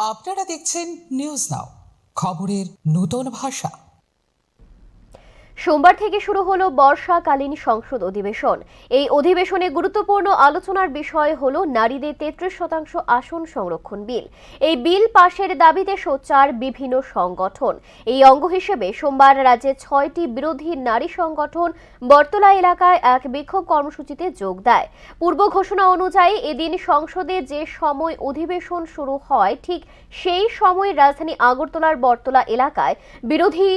আপনারা দেখছেন news now, খবরের নতুন ভাষা। সোমবার থেকে শুরু হলো বর্ষাকালীন সংসদ অধিবেশন। এই অধিবেশনে গুরুত্বপূর্ণ আলোচনার বিষয় হলো নারীদের 33% আসন সংরক্ষণ বিল। এই বিল পাশের দাবিতে সোচ্চার বিভিন্ন সংগঠন। এই অঙ্গ হিসেবে সোমবার রাজ্যে 6টি বিরোধী নারী সংগঠন বটতলা এলাকায় এক বিক্ষোভ কর্মসূচিতে যোগ দেয়। পূর্ব ঘোষণা অনুযায়ী এদিন সংসদে যে সময় অধিবেশন শুরু হয় ঠিক সেই সময় রাজধানী আগরতলার বটতলা এলাকায় বিরোধী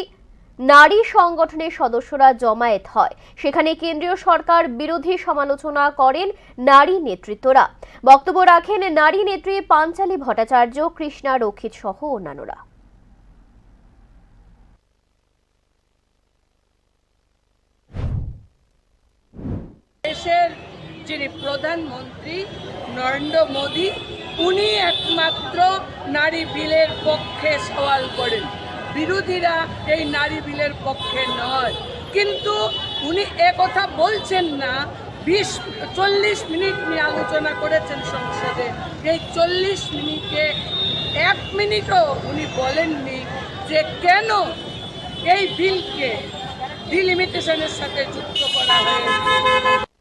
নারী সংগঠনের সদস্যরা জমায়েত হয়। সেখানে কেন্দ্রীয় সরকার বিরোধী সমালোচনা করেন নারী নেতৃত্বরা। বক্তব্য রাখেন নারী নেত্রী পাঞ্চালী ভট্টাচার্য, কৃষ্ণা রক্ষিত সহ অন্যান্যরা। দেশের যিনি প্রধানমন্ত্রী নরেন্দ্র মোদী, উনি একমাত্র নারী বিলের পক্ষে সওয়াল করেন। বিরোধীরা এই নারী বিলের পক্ষে নয়। কিন্তু উনি একথা বলছেন না। 40 মিনিট নিয়ে আলোচনা করেছেন সংসদে। এই 40 মিনিটে 1 মিনিটও উনি বলেননি যে কেন এই বিলকে ডিলিমিটেশনের সাথে যুক্ত করা হয়েছে।